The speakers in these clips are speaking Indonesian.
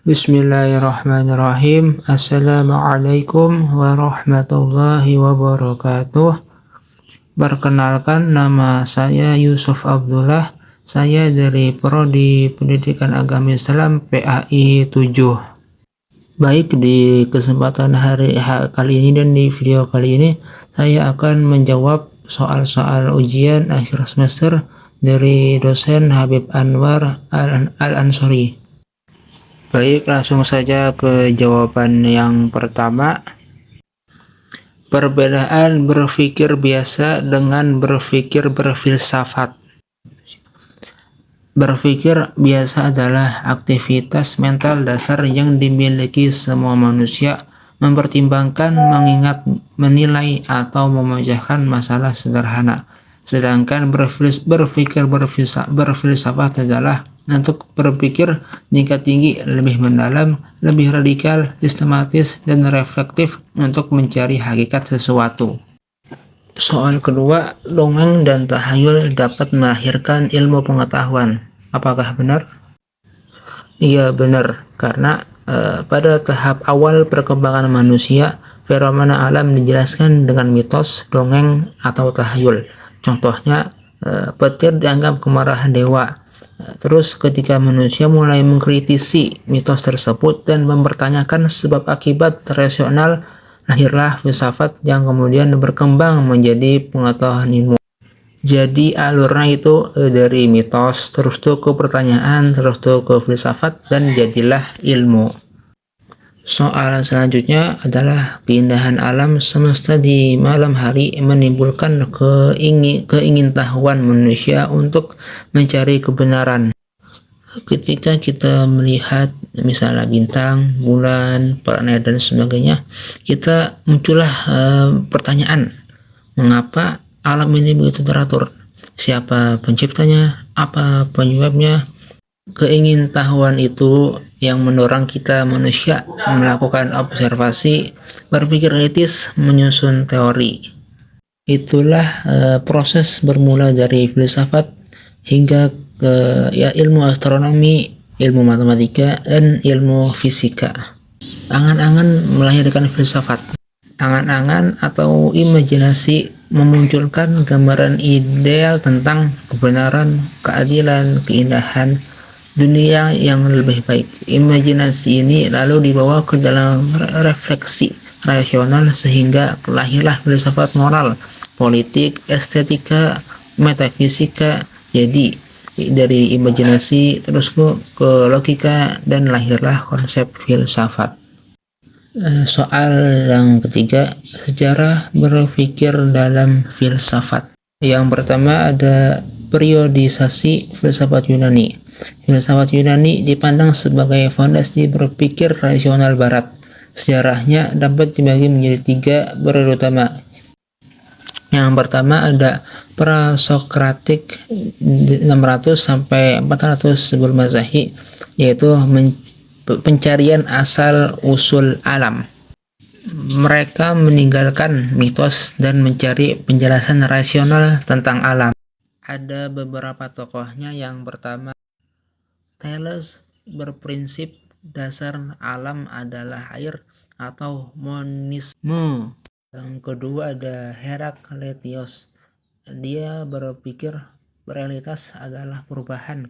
Bismillahirrahmanirrahim. Assalamualaikum warahmatullahi wabarakatuh. Perkenalkan, nama saya Yusuf Abdullah. Saya dari Prodi Pendidikan Agama Islam PAI 7. Baik, di kesempatan kali ini dan di video kali ini saya akan menjawab soal-soal ujian akhir semester dari dosen Habib Anwar Al-Ansori. Baik, langsung saja ke jawaban yang pertama. Perbedaan berpikir biasa dengan berpikir berfilsafat. Berpikir biasa adalah aktivitas mental dasar yang dimiliki semua manusia, mempertimbangkan, mengingat, menilai, atau memecahkan masalah sederhana. Sedangkan berpikir berfilsafat adalah untuk berpikir tingkat tinggi, lebih mendalam, lebih radikal, sistematis, dan reflektif untuk mencari hakikat sesuatu. Soal kedua, dongeng dan tahayul dapat melahirkan ilmu pengetahuan. Apakah benar? Iya, benar, karena pada tahap awal perkembangan manusia, fenomena alam dijelaskan dengan mitos, dongeng, atau tahayul. Contohnya, petir dianggap kemarahan dewa. Terus ketika manusia mulai mengkritisi mitos tersebut dan mempertanyakan sebab akibat rasional, lahirlah filsafat yang kemudian berkembang menjadi pengetahuan ilmu. Jadi alurnya itu dari mitos, terus tuh ke pertanyaan, terus tuh ke filsafat, dan jadilah ilmu. Soal selanjutnya adalah keindahan alam semesta di malam hari menimbulkan keingintahuan manusia untuk mencari kebenaran. Ketika kita melihat misalnya bintang, bulan, planet, dan sebagainya, kita muncullah pertanyaan, mengapa alam ini begitu teratur? Siapa penciptanya? Apa penyebabnya? Keingintahuan itu yang mendorong kita manusia melakukan observasi, berpikir kritis, menyusun teori. Itulah proses bermula dari filsafat hingga ke ilmu astronomi, ilmu matematika, dan ilmu fisika. Angan-angan melahirkan filsafat. Angan-angan atau imajinasi memunculkan gambaran ideal tentang kebenaran, keadilan, keindahan, dunia yang lebih baik. Imajinasi ini lalu dibawa ke dalam refleksi rasional sehingga lahirlah filsafat moral, politik, estetika, metafisika. Jadi dari imajinasi terus ke logika dan lahirlah konsep filsafat. Soal yang ketiga, sejarah berpikir dalam filsafat. Yang pertama ada periodisasi filsafat Yunani. Filsafat Yunani dipandang sebagai fondasi berpikir rasional barat. Sejarahnya dapat dibagi menjadi 3 periode utama. Yang pertama ada Prasokratik 600 sampai 400 sebelum Masehi, yaitu pencarian asal usul alam. Mereka meninggalkan mitos dan mencari penjelasan rasional tentang alam. Ada beberapa tokohnya. Yang pertama, Thales berprinsip dasar alam adalah air atau monisme. Yang kedua ada Herakleitos. Dia berpikir realitas adalah perubahan,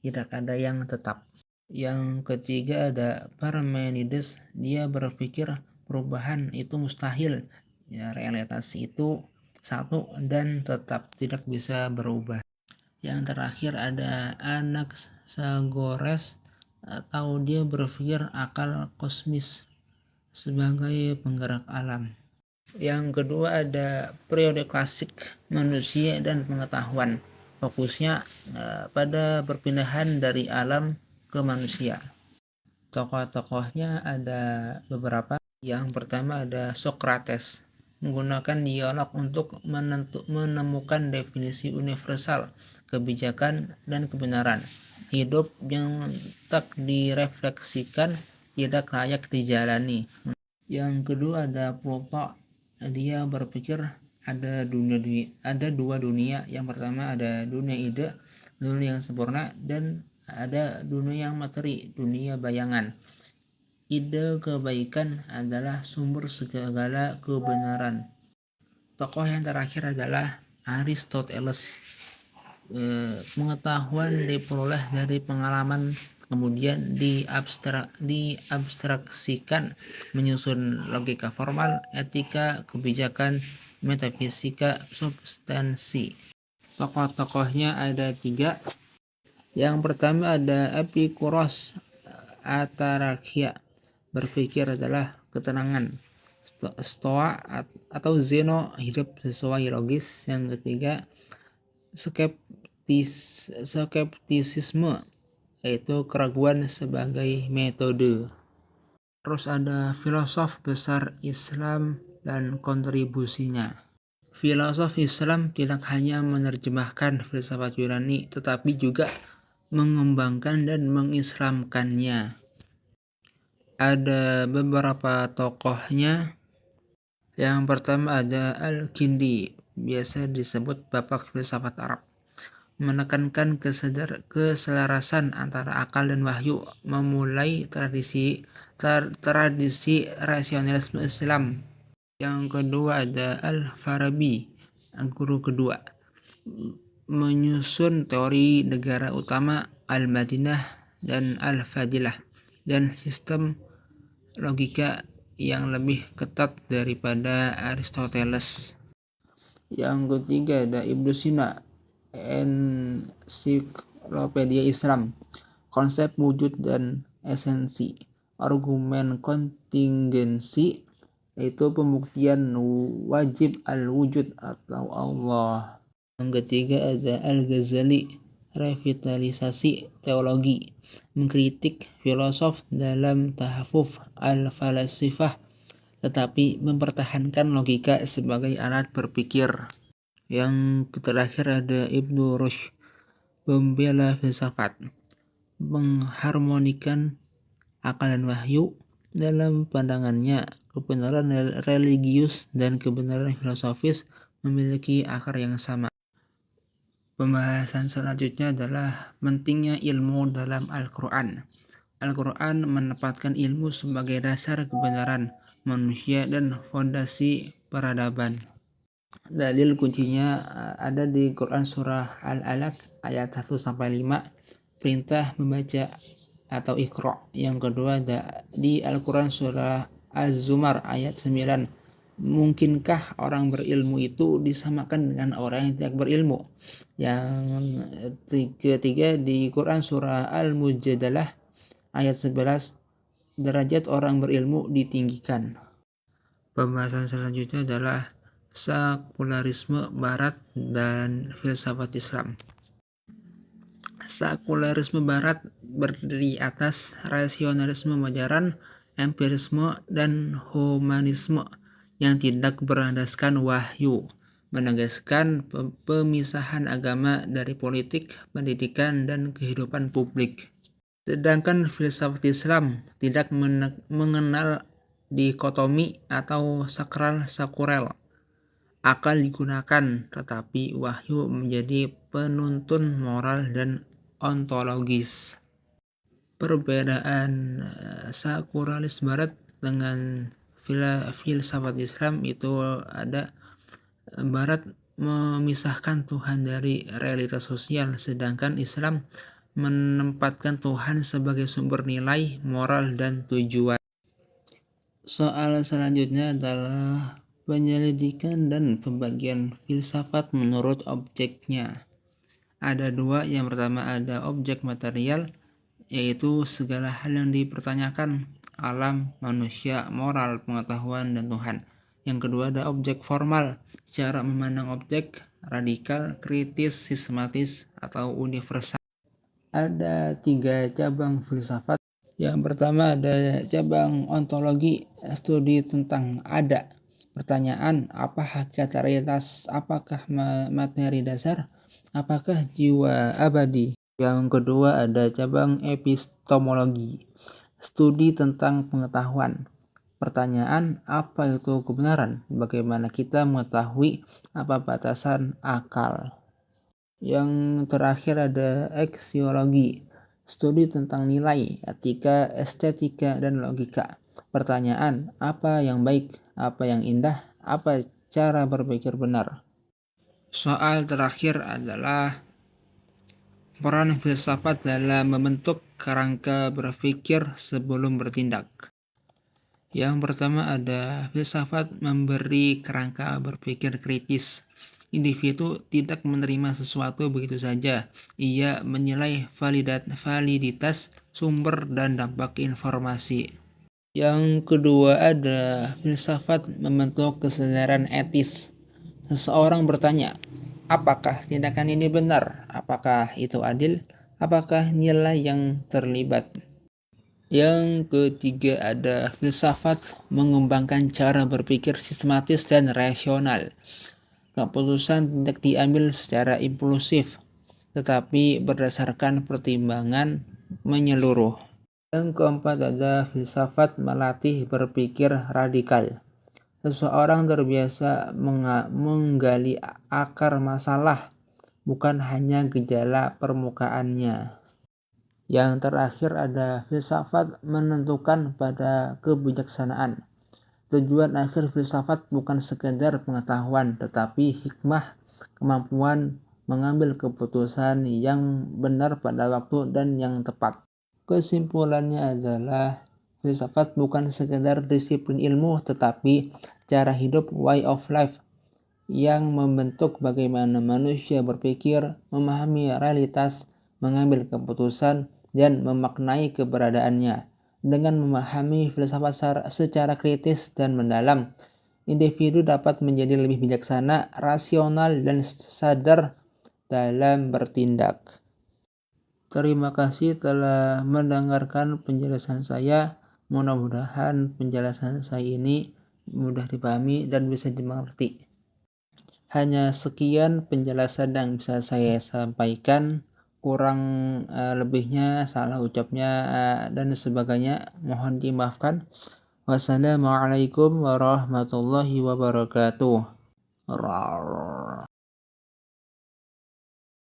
tidak ada yang tetap. Yang ketiga ada Parmenides. Dia berpikir perubahan itu mustahil, ya, realitas itu satu dan tetap, tidak bisa berubah. Yang terakhir ada Anaxagoras, atau dia berpikir akal kosmis sebagai penggerak alam. Yang kedua ada periode klasik manusia dan pengetahuan. Fokusnya pada perpindahan dari alam ke manusia. Tokoh-tokohnya ada beberapa. Yang pertama ada Socrates, menggunakan dialog untuk menemukan definisi universal kebijakan dan kebenaran. Hidup yang tak direfleksikan tidak layak dijalani. Yang kedua ada Plato. Dia berpikir ada dua dunia. Yang pertama ada dunia ide, dunia yang sempurna, dan ada dunia yang materi, dunia bayangan. Ide kebaikan adalah sumber segala kebenaran. Tokoh yang terakhir adalah Aristoteles. Pengetahuan diperoleh dari pengalaman, kemudian diabstraksikan menyusun logika formal, etika, kebijakan, metafisika, substansi. Tokoh-tokohnya ada 3. Yang pertama ada Epikuros Atarakhia, berpikir adalah ketenangan. Stoa atau Zeno, hidup sesuai logis. Yang ketiga skeptisisme, yaitu keraguan sebagai metode. Terus ada filosof besar Islam dan kontribusinya. Filosof Islam tidak hanya menerjemahkan filsafat Yunani, tetapi juga mengembangkan dan mengislamkannya. Ada beberapa tokohnya. Yang pertama ada Al-Kindi, biasa disebut bapak filsafat Arab. Menekankan keselarasan antara akal dan wahyu, memulai tradisi rasionalisme Islam. Yang kedua ada Al-Farabi, guru kedua, menyusun teori negara utama Al-Madinah dan Al-Fadilah dan sistem logika yang lebih ketat daripada Aristoteles. Yang ketiga ada Ibnu Sina, Ensiklopedia Islam, konsep wujud dan esensi, argumen kontingensi, yaitu pembuktian wajib al-wujud atau Allah. Yang ketiga ada Al-Ghazali, revitalisasi teologi, mengkritik filosof dalam tahafuf al-falasifah, tetapi mempertahankan logika sebagai alat berpikir. Yang terakhir ada Ibnu Rushd, pembela filsafat, mengharmonikan akal dan wahyu. Dalam pandangannya, kebenaran religius dan kebenaran filosofis memiliki akar yang sama. Pembahasan selanjutnya adalah pentingnya ilmu dalam Al-Quran. Al-Quran menempatkan ilmu sebagai dasar kebenaran manusia dan fondasi peradaban. Dalil kuncinya ada di Quran surah Al-Alaq ayat 1-5, perintah membaca atau Iqra. Yang kedua ada di Al-Quran surah Az-Zumar ayat 9, mungkinkah orang berilmu itu disamakan dengan orang yang tidak berilmu. Yang ketiga di Quran surah Al-Mujadalah ayat 11, derajat orang berilmu ditinggikan. Pembahasan selanjutnya adalah sekularisme Barat dan filsafat Islam. Sekularisme Barat berdiri atas rasionalisme modern, empirisme, dan humanisme yang tidak berlandaskan wahyu, menegaskan pemisahan agama dari politik, pendidikan, dan kehidupan publik. Sedangkan filsafat Islam tidak mengenal dikotomi atau sakral-sakurel. Akal digunakan, tetapi wahyu menjadi penuntun moral dan ontologis. Perbedaan sakuralis Barat dengan filsafat Islam itu ada, Barat memisahkan Tuhan dari realitas sosial, sedangkan Islam menempatkan Tuhan sebagai sumber nilai, moral, dan tujuan. Soal selanjutnya adalah penyelidikan dan pembagian filsafat menurut objeknya. Ada 2, yang pertama ada objek material, yaitu segala hal yang dipertanyakan, alam, manusia, moral, pengetahuan, dan Tuhan. Yang kedua ada objek formal, cara memandang objek, radikal, kritis, sistematis, atau universal. Ada 3 cabang filsafat. Yang pertama ada cabang ontologi, studi tentang ada. Pertanyaan, apa hakikat realitas? Apakah materi dasar? Apakah jiwa abadi? Yang kedua ada cabang epistemologi, studi tentang pengetahuan. Pertanyaan, apa itu kebenaran? Bagaimana kita mengetahui apa batasan akal? Yang terakhir ada aksiologi, studi tentang nilai, etika, estetika, dan logika. Pertanyaan, apa yang baik, apa yang indah, apa cara berpikir benar? Soal terakhir adalah peran filsafat dalam membentuk kerangka berpikir sebelum bertindak. Yang pertama ada filsafat memberi kerangka berpikir kritis. Individu tidak menerima sesuatu begitu saja. Ia menilai validitas sumber dan dampak informasi. Yang kedua ada filsafat membentuk kesadaran etis. Seseorang bertanya, apakah tindakan ini benar? Apakah itu adil? Apakah nilai yang terlibat? Yang ketiga ada filsafat mengembangkan cara berpikir sistematis dan rasional. Keputusan tidak diambil secara impulsif, tetapi berdasarkan pertimbangan menyeluruh. Yang keempat ada filsafat melatih berpikir radikal. Seseorang terbiasa menggali akar masalah, bukan hanya gejala permukaannya. Yang terakhir ada filsafat menentukan pada kebijaksanaan. Tujuan akhir filsafat bukan sekedar pengetahuan, tetapi hikmah, kemampuan mengambil keputusan yang benar pada waktu dan yang tepat. Kesimpulannya adalah filsafat bukan sekedar disiplin ilmu, tetapi cara hidup, way of life, yang membentuk bagaimana manusia berpikir, memahami realitas, mengambil keputusan, dan memaknai keberadaannya. Dengan memahami filsafat secara kritis dan mendalam, individu dapat menjadi lebih bijaksana, rasional, dan sadar dalam bertindak. Terima kasih telah mendengarkan penjelasan saya. Mudah-mudahan penjelasan saya ini mudah dipahami dan bisa dimengerti. Hanya sekian penjelasan yang bisa saya sampaikan. Kurang lebihnya, salah ucapnya dan sebagainya mohon dimaafkan. Wassalamualaikum warahmatullahi wabarakatuh.